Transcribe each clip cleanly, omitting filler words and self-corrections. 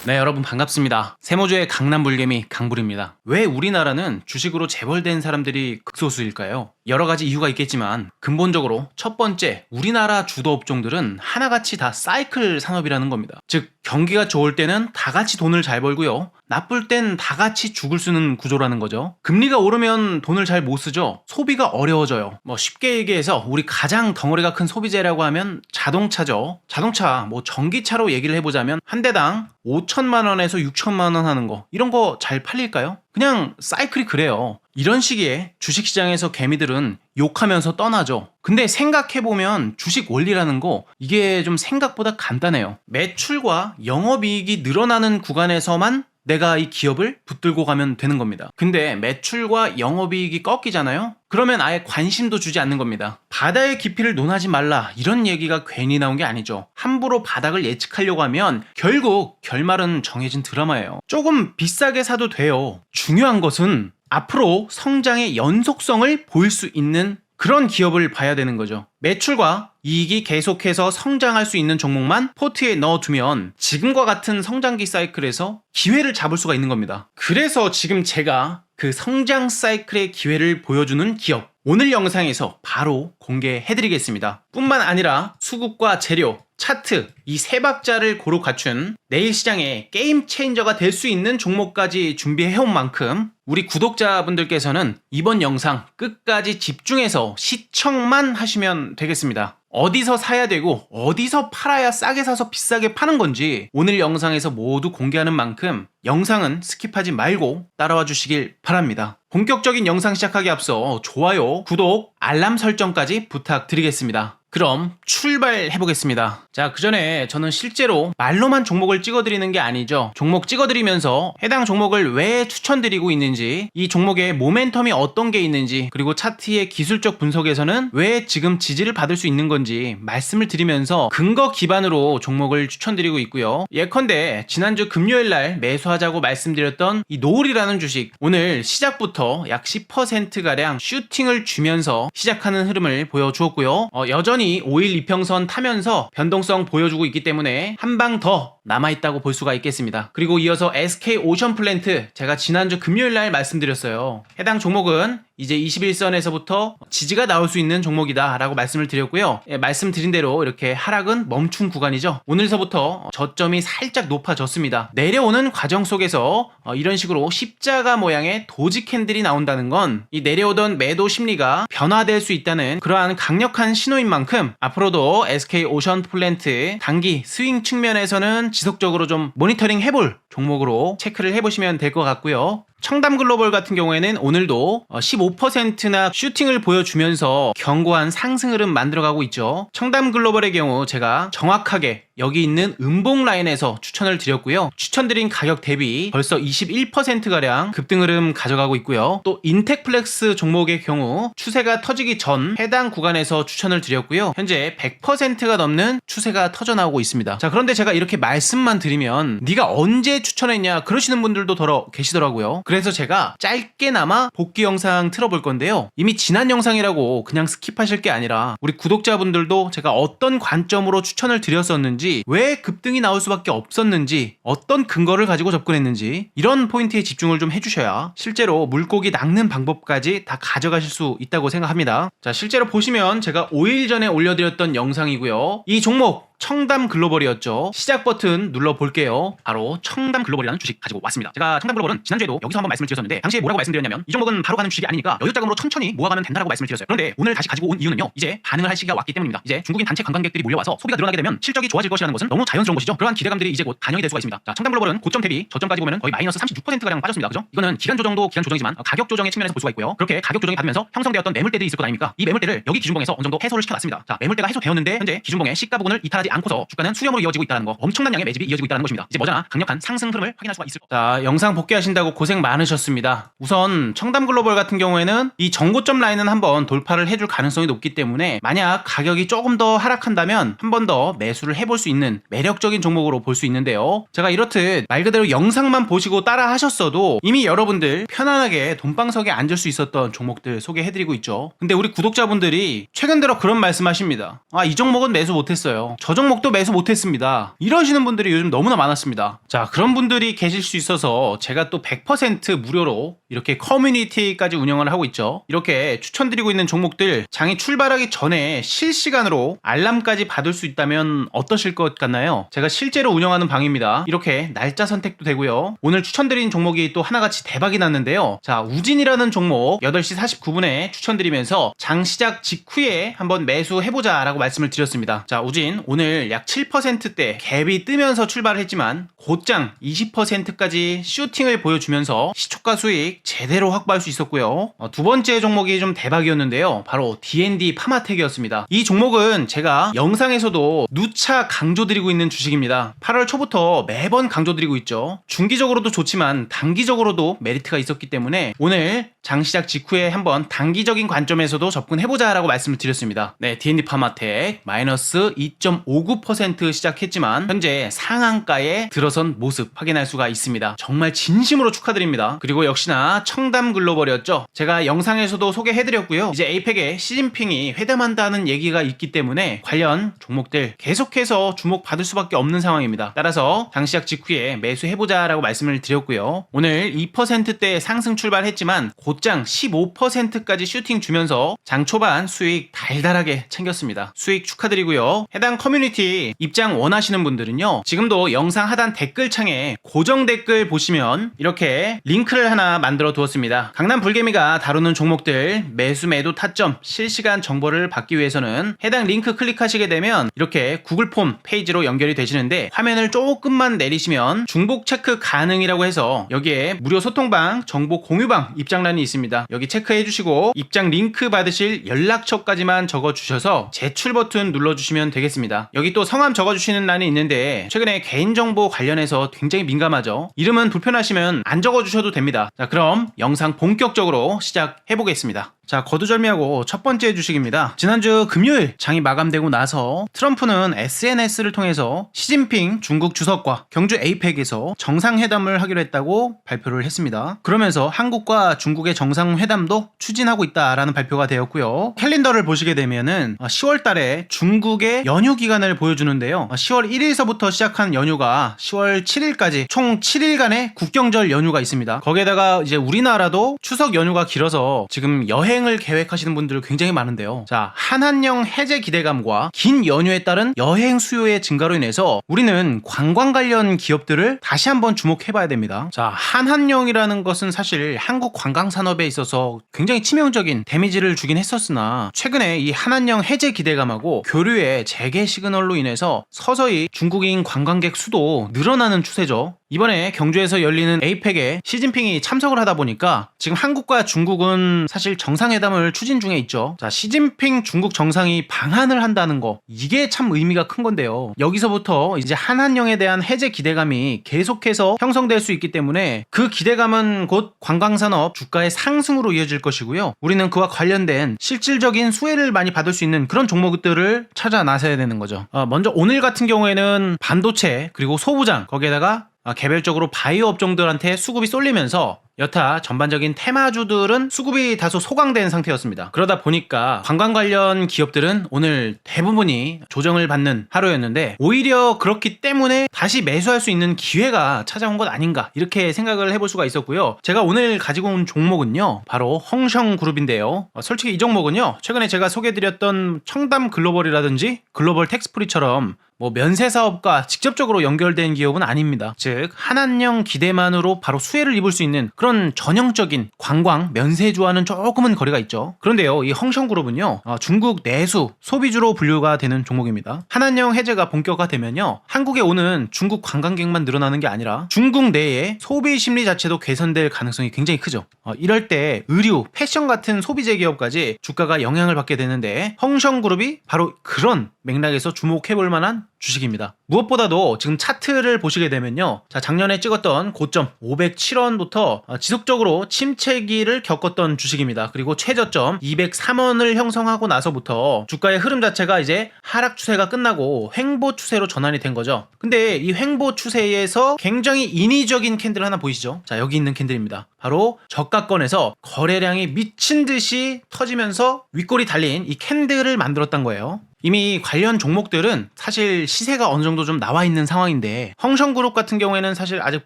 네, 여러분 반갑습니다. 세모주의 강남불개미 강불입니다. 왜 우리나라는 주식으로 재벌된 사람들이 극소수일까요? 여러 가지 이유가 있겠지만 근본적으로 첫 번째, 우리나라 주도 업종들은 하나같이 다 사이클 산업이라는 겁니다. 즉 경기가 좋을 때는 다 같이 돈을 잘 벌고요, 나쁠 땐 다 같이 죽을 쓰는 구조라는 거죠. 금리가 오르면 돈을 잘 못 쓰죠. 소비가 어려워져요. 쉽게 얘기해서 우리 가장 덩어리가 큰 소비재라고 하면 자동차죠. 자동차, 전기차로 얘기를 해보자면 한 대당 5천만 원에서 6천만 원 하는 거, 이런 거 잘 팔릴까요? 그냥 사이클이 그래요. 이런 시기에 주식시장에서 개미들은 욕하면서 떠나죠. 근데 생각해보면 주식 원리라는 거, 이게 좀 생각보다 간단해요. 매출과 영업이익이 늘어나는 구간에서만 내가 이 기업을 붙들고 가면 되는 겁니다. 근데 매출과 영업이익이 꺾이잖아요? 그러면 아예 관심도 주지 않는 겁니다. 바다의 깊이를 논하지 말라, 이런 얘기가 괜히 나온 게 아니죠. 함부로 바닥을 예측하려고 하면 결국 결말은 정해진 드라마예요. 조금 비싸게 사도 돼요. 중요한 것은 앞으로 성장의 연속성을 보일 수 있는 그런 기업을 봐야 되는 거죠. 매출과 이익이 계속해서 성장할 수 있는 종목만 포트에 넣어두면 지금과 같은 성장기 사이클에서 기회를 잡을 수가 있는 겁니다. 그래서 지금 제가 그 성장 사이클의 기회를 보여주는 기업, 오늘 영상에서 바로 공개해드리겠습니다. 뿐만 아니라 수급과 재료, 차트, 이 세 박자를 고루 갖춘 내일 시장에 게임 체인저가 될 수 있는 종목까지 준비해온 만큼 우리 구독자분들께서는 이번 영상 끝까지 집중해서 시청만 하시면 되겠습니다. 어디서 사야 되고 어디서 팔아야 싸게 사서 비싸게 파는 건지 오늘 영상에서 모두 공개하는 만큼 영상은 스킵하지 말고 따라와 주시길 바랍니다. 본격적인 영상 시작하기 앞서 좋아요, 구독, 알람 설정까지 부탁드리겠습니다. 그럼 출발해보겠습니다. 자, 그 전에 저는 실제로 말로만 종목을 찍어드리는 게 아니죠. 종목 찍어드리면서 해당 종목을 왜 추천드리고 있는지, 이 종목의 모멘텀이 어떤 게 있는지, 그리고 차트의 기술적 분석에서는 왜 지금 지지를 받을 수 있는 건지 말씀을 드리면서 근거 기반으로 종목을 추천드리고 있고요. 예컨대 지난주 금요일날 매수하자고 말씀드렸던 이 노을이라는 주식, 오늘 시작부터 약 10%가량 슈팅을 주면서 시작하는 흐름을 보여주었고요. 여전히 5일 이평선 타면서 변동성 보여주고 있기 때문에 한 방 더 남아있다고 볼 수가 있겠습니다. 그리고 이어서 SK오션플랜트, 제가 지난주 금요일날 말씀드렸어요. 해당 종목은 이제 21선에서부터 지지가 나올 수 있는 종목이다 라고 말씀을 드렸고요. 말씀드린 대로 이렇게 하락은 멈춘 구간이죠. 오늘서부터 저점이 살짝 높아졌습니다. 내려오는 과정 속에서 이런 식으로 십자가 모양의 도지 캔들이 나온다는 건 이 내려오던 매도 심리가 변화될 수 있다는 그러한 강력한 신호인 만큼 앞으로도 SK오션플랜트 단기 스윙 측면에서는 지속적으로 좀 모니터링 해볼 종목으로 체크를 해보시면 될 것 같고요. 청담글로벌 같은 경우에는 오늘도 15%나 슈팅을 보여주면서 견고한 상승 흐름 만들어가고 있죠. 청담글로벌의 경우 제가 정확하게 여기 있는 음봉 라인에서 추천을 드렸고요. 추천드린 가격 대비 벌써 21%가량 급등 흐름 가져가고 있고요. 또 인텍플렉스 종목의 경우 추세가 터지기 전 해당 구간에서 추천을 드렸고요. 현재 100%가 넘는 추세가 터져나오고 있습니다. 자, 그런데 제가 이렇게 말씀만 드리면 네가 언제 추천했냐 그러시는 분들도 더러 계시더라고요. 그래서 제가 짧게나마 복귀 영상 틀어볼 건데요. 이미 지난 영상이라고 그냥 스킵하실 게 아니라 우리 구독자분들도 제가 어떤 관점으로 추천을 드렸었는지, 왜 급등이 나올 수밖에 없었는지, 어떤 근거를 가지고 접근했는지, 이런 포인트에 집중을 좀 해주셔야 실제로 물고기 낚는 방법까지 다 가져가실 수 있다고 생각합니다. 자, 실제로 보시면 제가 5일 전에 올려드렸던 영상이고요. 이 종목 청담글로벌이었죠. 시작 버튼 눌러볼게요. 바로 청담글로벌이라는 주식 가지고 왔습니다. 제가 청담글로벌은 지난주에도 여기서 한번 말씀을 드렸었는데 당시에 뭐라고 말씀드렸냐면 이 종목은 바로 가는 주식이 아니니까 여유자금으로 천천히 모아가면 된다고 말씀을 드렸어요. 그런데 오늘 다시 가지고 온 이유는요, 이제 반응을 할 시기가 왔기 때문입니다. 이제 중국인 단체 관광객들이 몰려와서 소비가 늘어나게 되면 실적이 좋아질 것이라는 것은 너무 자연스러운 것이죠. 그러한 기대감들이 이제 곧 반영이 될 수가 있습니다. 자, 청담글로벌은 고점 대비 저점까지 보면 거의 마이너스 36%가량 빠졌습니다. 그죠? 이거는 기간 조정도 기간 조정이지만 가격 조정의 측면에서 볼 수가 있고요. 그렇게 가격 조정이 받으면서 형성되었던 매물대들이 있을 것 아닙니까? 이 매물대를 여기 기준봉에서 어느 정도 해소를 시켜놨습니다. 자, 매물대가 해소되었는데 현재 기준봉의 시가 부분을 이탈하지 않고서 주가는 수렴으로 이어지고 있다는 거, 엄청난 양의 매집이 이어지고 있다는 것입니다. 이제 머지않아 강력한 상승 흐름을 확인할 수가 있을 겁니다. 자, 영상 복귀하신다고 고생 많으셨습니다. 우선 청담글로벌 같은 경우에는 이 정고점 라인은 한번 돌파를 해줄 가능성이 높기 때문에 만약 가격이 조금 더 하락한다면 한 번 더 매수를 해볼 수 있는 매력적인 종목으로 볼 수 있는데요. 제가 이렇듯 말 그대로 영상만 보시고 따라 하셨어도 이미 여러분들 편안하게 돈방석에 앉을 수 있었던 종목들 소개해드리고 있죠. 근데 우리 구독자분들이 최근 들어 그런 말씀 하십니다. 이 종목은 매수 못했어요. 저 종목도 매수 못했습니다. 이러시는 분들이 요즘 너무나 많았습니다. 자, 그런 분들이 계실 수 있어서 제가 또 100% 무료로 이렇게 커뮤니티까지 운영을 하고 있죠. 이렇게 추천드리고 있는 종목들 장이 출발하기 전에 실시간으로 알람까지 받을 수 있다면 어떠실 것 같나요? 제가 실제로 운영하는 방입니다. 이렇게 날짜 선택도 되고요. 오늘 추천드린 종목이 또 하나같이 대박이 났는데요. 자, 우진이라는 종목 8시 49분에 추천드리면서 장 시작 직후에 한번 매수해보자 라고 말씀을 드렸습니다. 자, 우진 오늘 약 7%대 갭이 뜨면서 출발을 했지만 곧장 20%까지 슈팅을 보여주면서 시초가 수익 제대로 확보할 수 있었고요. 두 번째 종목이 좀 대박이었는데요. 바로 D&D 파마텍이었습니다. 이 종목은 제가 영상에서도 누차 강조드리고 있는 주식입니다. 8월 초부터 매번 강조드리고 있죠. 중기적으로도 좋지만 단기적으로도 메리트가 있었기 때문에 오늘 장 시작 직후에 한번 단기적인 관점에서도 접근해보자 라고 말씀을 드렸습니다. 네, D&D 파마텍 마이너스 2.59% 시작했지만 현재 상한가에 들어선 모습 확인할 수가 있습니다. 정말 진심으로 축하드립니다. 그리고 역시나 청담 글로벌이었죠. 제가 영상에서도 소개해드렸고요. 이제 에이펙에 시진핑이 회담한다는 얘기가 있기 때문에 관련 종목들 계속해서 주목받을 수밖에 없는 상황입니다. 따라서 장 시작 직후에 매수해보자 라고 말씀을 드렸고요. 오늘 2%대 상승 출발했지만 곧장 15%까지 슈팅 주면서 장 초반 수익 달달하게 챙겼습니다. 수익 축하드리고요. 해당 커뮤니티 입장 원하시는 분들은요, 지금도 영상 하단 댓글창에 고정 댓글 보시면 이렇게 링크를 하나 만들어 두었습니다. 강남 불개미가 다루는 종목들 매수 매도 타점 실시간 정보를 받기 위해서는 해당 링크 클릭하시게 되면 이렇게 구글 폼 페이지로 연결이 되시는데, 화면을 조금만 내리시면 중복 체크 가능이라고 해서 여기에 무료 소통방 정보 공유방 입장란이 있습니다. 여기 체크해 주시고 입장 링크 받으실 연락처까지만 적어 주셔서 제출 버튼 눌러주시면 되겠습니다. 여기 또 성함 적어주시는 란이 있는데 최근에 개인정보 관련해서 굉장히 민감하죠. 이름은 불편하시면 안 적어주셔도 됩니다. 자, 그럼 영상 본격적으로 시작해 보겠습니다. 자, 거두절미하고 첫 번째 주식입니다. 지난주 금요일 장이 마감되고 나서 트럼프는 SNS를 통해서 시진핑 중국 주석과 경주 에이펙에서 정상회담을 하기로 했다고 발표를 했습니다. 그러면서 한국과 중국의 정상회담도 추진하고 있다라는 발표가 되었고요. 캘린더를 보시게 되면은 10월 달에 중국의 연휴 기간을 보여주는데요. 10월 1일서부터 시작한 연휴가 10월 7일까지 총 7일간의 국경절 연휴가 있습니다. 거기에다가 이제 우리나라도 추석 연휴가 길어서 지금 여행을 계획하시는 분들 굉장히 많은데요. 자, 한한령 해제 기대감과 긴 연휴에 따른 여행 수요의 증가로 인해서 우리는 관광 관련 기업들을 다시 한번 주목해봐야 됩니다. 자, 한한령이라는 것은 사실 한국 관광 산업에 있어서 굉장히 치명적인 데미지를 주긴 했었으나 최근에 이 한한령 해제 기대감하고 교류의 재개 시그널로 인해서 서서히 중국인 관광객 수도 늘어나는 추세죠. 이번에 경주에서 열리는 에이펙에 시진핑이 참석을 하다 보니까 지금 한국과 중국은 사실 정상회담을 추진 중에 있죠. 자, 시진핑 중국 정상이 방한을 한다는 거, 이게 참 의미가 큰 건데요. 여기서부터 이제 한한령에 대한 해제 기대감이 계속해서 형성될 수 있기 때문에 그 기대감은 곧 관광산업 주가의 상승으로 이어질 것이고요. 우리는 그와 관련된 실질적인 수혜를 많이 받을 수 있는 그런 종목들을 찾아 나서야 되는 거죠. 먼저 오늘 같은 경우에는 반도체 그리고 소부장, 거기에다가 개별적으로 바이오 업종들한테 수급이 쏠리면서 여타 전반적인 테마주들은 수급이 다소 소강된 상태였습니다. 그러다 보니까 관광 관련 기업들은 오늘 대부분이 조정을 받는 하루였는데, 오히려 그렇기 때문에 다시 매수할 수 있는 기회가 찾아온 것 아닌가, 이렇게 생각을 해볼 수가 있었고요. 제가 오늘 가지고 온 종목은요, 바로 헝성그룹인데요. 솔직히 이 종목은요, 최근에 제가 소개해드렸던 청담 글로벌이라든지 글로벌 텍스프리처럼 면세 사업과 직접적으로 연결된 기업은 아닙니다. 즉 한한령 기대만으로 바로 수혜를 입을 수 있는 그런 전형적인 관광 면세주와는 조금은 거리가 있죠. 그런데요, 이 헝성그룹은요, 중국 내수 소비주로 분류가 되는 종목입니다. 한한령 해제가 본격화되면요, 한국에 오는 중국 관광객만 늘어나는 게 아니라 중국 내에 소비 심리 자체도 개선될 가능성이 굉장히 크죠. 이럴 때 의류, 패션 같은 소비재 기업까지 주가가 영향을 받게 되는데, 헝성그룹이 바로 그런 맥락에서 주목해볼 만한 주식입니다. 무엇보다도 지금 차트를 보시게 되면요, 자, 작년에 찍었던 고점 507원부터 지속적으로 침체기를 겪었던 주식입니다. 그리고 최저점 203원을 형성하고 나서부터 주가의 흐름 자체가 이제 하락 추세가 끝나고 횡보 추세로 전환이 된 거죠. 근데 이 횡보 추세에서 굉장히 인위적인 캔들 하나 보이시죠? 자, 여기 있는 캔들입니다. 바로 저가권에서 거래량이 미친 듯이 터지면서 윗골이 달린 이 캔들을 만들었던 거예요. 이미 관련 종목들은 사실 시세가 어느 정도 좀 나와 있는 상황인데 헝성그룹 같은 경우에는 사실 아직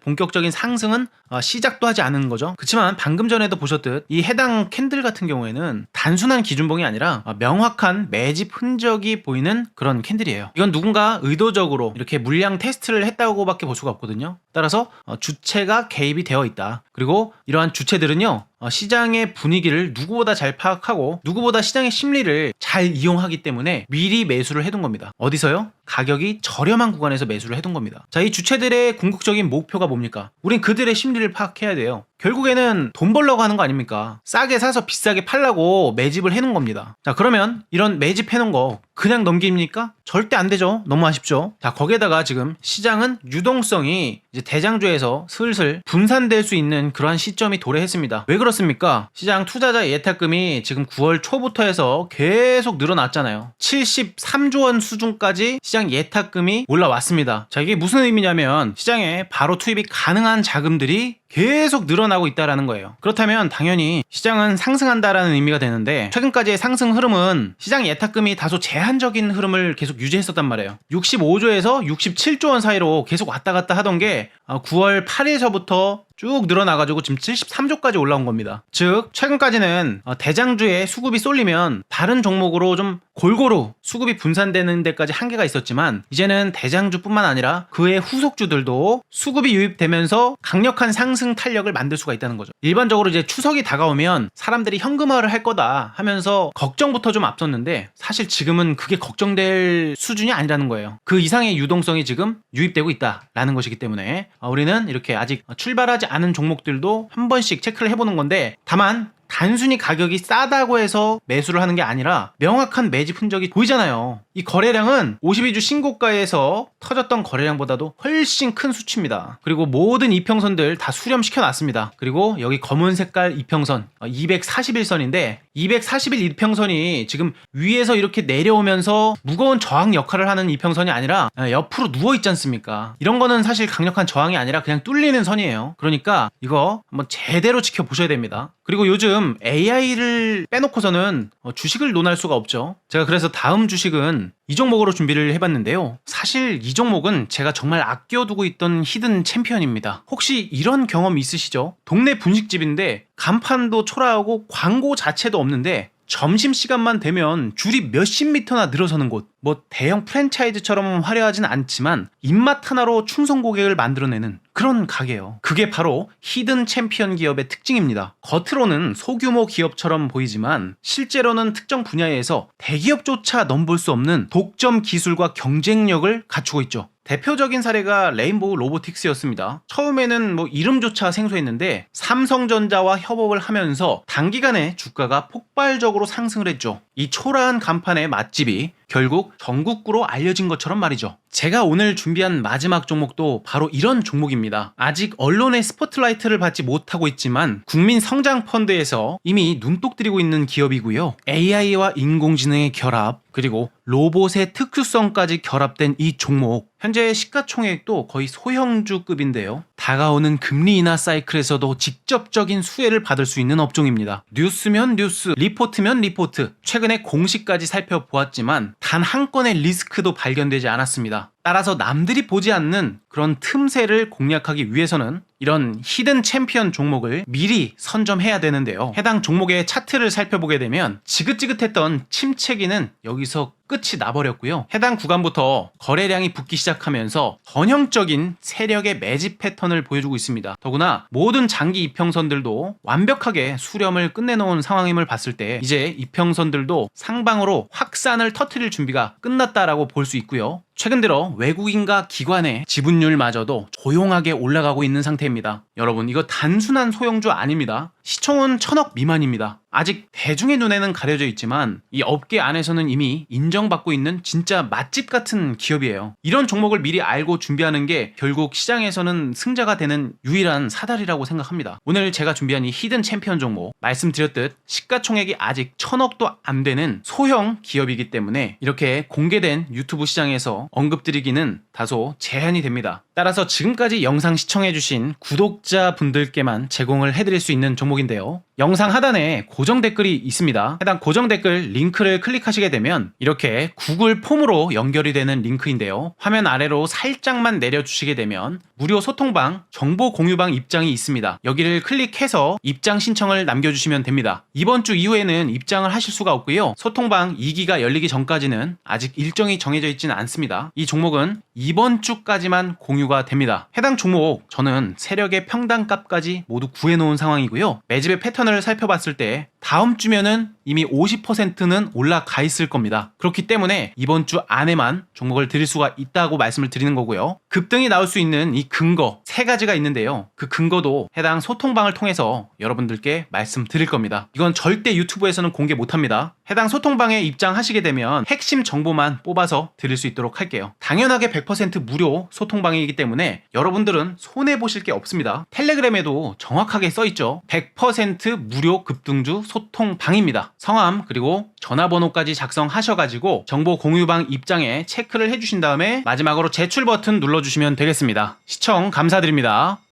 본격적인 상승은 시작도 하지 않은 거죠. 그렇지만 방금 전에도 보셨듯 이 해당 캔들 같은 경우에는 단순한 기준봉이 아니라 명확한 매집 흔적이 보이는 그런 캔들이에요. 이건 누군가 의도적으로 이렇게 물량 테스트를 했다고밖에 볼 수가 없거든요. 따라서 주체가 개입이 되어 있다. 그리고 이러한 주체들은요, 시장의 분위기를 누구보다 잘 파악하고 누구보다 시장의 심리를 잘 이용하기 때문에 미리 매수를 해둔 겁니다. 어디서요? 가격이 저렴한 구간에서 매수를 해둔 겁니다. 자, 이 주체들의 궁극적인 목표가 뭡니까? 우린 그들의 심리를 파악해야 돼요. 결국에는 돈 벌려고 하는 거 아닙니까? 싸게 사서 비싸게 팔라고 매집을 해놓은 겁니다. 자, 그러면 이런 매집해놓은 거 그냥 넘깁니까? 절대 안 되죠. 너무 아쉽죠. 자, 거기에다가 지금 시장은 유동성이 이제 대장주에서 슬슬 분산될 수 있는 그러한 시점이 도래했습니다. 왜 그렇습니까? 시장 투자자 예탁금이 지금 9월 초부터 해서 계속 늘어났잖아요. 73조 원 수준까지 시장 예탁금이 올라왔습니다. 자, 이게 무슨 의미냐면 시장에 바로 투입이 가능한 자금들이 계속 늘어나고 있다라는 거예요. 그렇다면 당연히 시장은 상승한다라는 의미가 되는데 최근까지의 상승 흐름은 시장 예탁금이 다소 제한적인 흐름을 계속 유지했었단 말이에요. 65조에서 67조 원 사이로 계속 왔다 갔다 하던 게 9월 8일서부터 쭉 늘어나가지고 지금 73조까지 올라온 겁니다. 즉 최근까지는 대장주에 수급이 쏠리면 다른 종목으로 좀 골고루 수급이 분산되는 데까지 한계가 있었지만 이제는 대장주뿐만 아니라 그의 후속주들도 수급이 유입되면서 강력한 상승 탄력을 만들 수가 있다는 거죠. 일반적으로 이제 추석이 다가오면 사람들이 현금화를 할 거다 하면서 걱정부터 좀 앞섰는데 사실 지금은 그게 걱정될 수준이 아니라는 거예요. 그 이상의 유동성이 지금 유입되고 있다라는 것이기 때문에 우리는 이렇게 아직 출발하지 않은 종목들도 한 번씩 체크를 해보는 건데 다만 단순히 가격이 싸다고 해서 매수를 하는 게 아니라 명확한 매집 흔적이 보이잖아요. 이 거래량은 52주 신고가에서 터졌던 거래량보다도 훨씬 큰 수치입니다. 그리고 모든 이평선들 다 수렴시켜 놨습니다. 그리고 여기 검은 색깔 이평선 241선인데 241 이평선이 지금 위에서 이렇게 내려오면서 무거운 저항 역할을 하는 이평선이 아니라 옆으로 누워있지 않습니까? 이런 거는 사실 강력한 저항이 아니라 그냥 뚫리는 선이에요. 그러니까 이거 한번 제대로 지켜보셔야 됩니다. 그리고 요즘 AI를 빼놓고서는 주식을 논할 수가 없죠. 제가 그래서 다음 주식은 이 종목으로 준비를 해봤는데요. 사실 이 종목은 제가 정말 아껴두고 있던 히든 챔피언입니다. 혹시 이런 경험 있으시죠? 동네 분식집인데 간판도 초라하고 광고 자체도 없는데 점심시간만 되면 줄이 몇십 미터나 늘어서는 곳. 뭐 대형 프랜차이즈처럼 화려하진 않지만 입맛 하나로 충성 고객을 만들어내는 그런 가게예요. 그게 바로 히든 챔피언 기업의 특징입니다. 겉으로는 소규모 기업처럼 보이지만 실제로는 특정 분야에서 대기업조차 넘볼 수 없는 독점 기술과 경쟁력을 갖추고 있죠. 대표적인 사례가 레인보우 로보틱스였습니다. 처음에는 뭐 이름조차 생소했는데 삼성전자와 협업을 하면서 단기간에 주가가 폭발적으로 상승을 했죠. 이 초라한 간판의 맛집이 결국 전국구로 알려진 것처럼 말이죠. 제가 오늘 준비한 마지막 종목도 바로 이런 종목입니다. 아직 언론의 스포트라이트를 받지 못하고 있지만 국민 성장 펀드에서 이미 눈독 들이고 있는 기업이고요. AI와 인공지능의 결합 그리고 로봇의 특수성까지 결합된 이 종목 현재 시가총액도 거의 소형주급인데요. 다가오는 금리 인하 사이클에서도 직접적인 수혜를 받을 수 있는 업종입니다. 뉴스면 뉴스, 리포트면 리포트, 최근에 공시까지 살펴보았지만 단 한 건의 리스크도 발견되지 않았습니다. 따라서 남들이 보지 않는 그런 틈새를 공략하기 위해서는 이런 히든 챔피언 종목을 미리 선점해야 되는데요. 해당 종목의 차트를 살펴보게 되면 지긋지긋했던 침체기는 여기서 끝이 나버렸고요. 해당 구간부터 거래량이 붙기 시작하면서 전형적인 세력의 매집 패턴을 보여주고 있습니다. 더구나 모든 장기 이평선들도 완벽하게 수렴을 끝내놓은 상황임을 봤을 때 이제 이평선들도 상방으로 확산을 터뜨릴 준비가 끝났다라고 볼 수 있고요. 최근 들어 외국인과 기관의 지분율마저도 조용하게 올라가고 있는 상태입니다. 여러분 이거 단순한 소형주 아닙니다. 시총은 1000억 미만입니다. 아직 대중의 눈에는 가려져 있지만 이 업계 안에서는 이미 인정받고 있는 진짜 맛집 같은 기업이에요. 이런 종목을 미리 알고 준비하는 게 결국 시장에서는 승자가 되는 유일한 사다리라고 생각합니다. 오늘 제가 준비한 이 히든 챔피언 종목 말씀드렸듯 시가총액이 아직 1000억도 안 되는 소형 기업이기 때문에 이렇게 공개된 유튜브 시장에서 언급드리기는 다소 제한이 됩니다. 따라서 지금까지 영상 시청해주신 구독자분들께만 제공을 해드릴 수 있는 종목 종목인데요. 영상 하단에 고정 댓글이 있습니다. 해당 고정 댓글 링크를 클릭하시게 되면 이렇게 구글 폼으로 연결이 되는 링크인데요. 화면 아래로 살짝만 내려주시게 되면 무료 소통방, 정보 공유방 입장이 있습니다. 여기를 클릭해서 입장 신청을 남겨주시면 됩니다. 이번 주 이후에는 입장을 하실 수가 없고요. 소통방 2기가 열리기 전까지는 아직 일정이 정해져 있지는 않습니다. 이 종목은 이번 주까지만 공유가 됩니다. 해당 종목 저는 세력의 평단값까지 모두 구해놓은 상황이고요. 매집의 패턴을 살펴봤을 때 다음 주면은 이미 50%는 올라가 있을 겁니다. 그렇기 때문에 이번 주 안에만 종목을 드릴 수가 있다고 말씀을 드리는 거고요. 급등이 나올 수 있는 이 근거 3가지가 있는데요. 그 근거도 해당 소통방을 통해서 여러분들께 말씀드릴 겁니다. 이건 절대 유튜브에서는 공개 못합니다. 해당 소통방에 입장하시게 되면 핵심 정보만 뽑아서 드릴 수 있도록 할게요. 당연하게 100% 무료 소통방이기 때문에 여러분들은 손해보실 게 없습니다. 텔레그램에도 정확하게 써있죠. 100% 무료 급등주 소통방입니다. 성함 그리고 전화번호까지 작성하셔가지고 정보 공유방 입장에 체크를 해주신 다음에 마지막으로 제출 버튼 눌러주시면 되겠습니다. 시청 감사드립니다.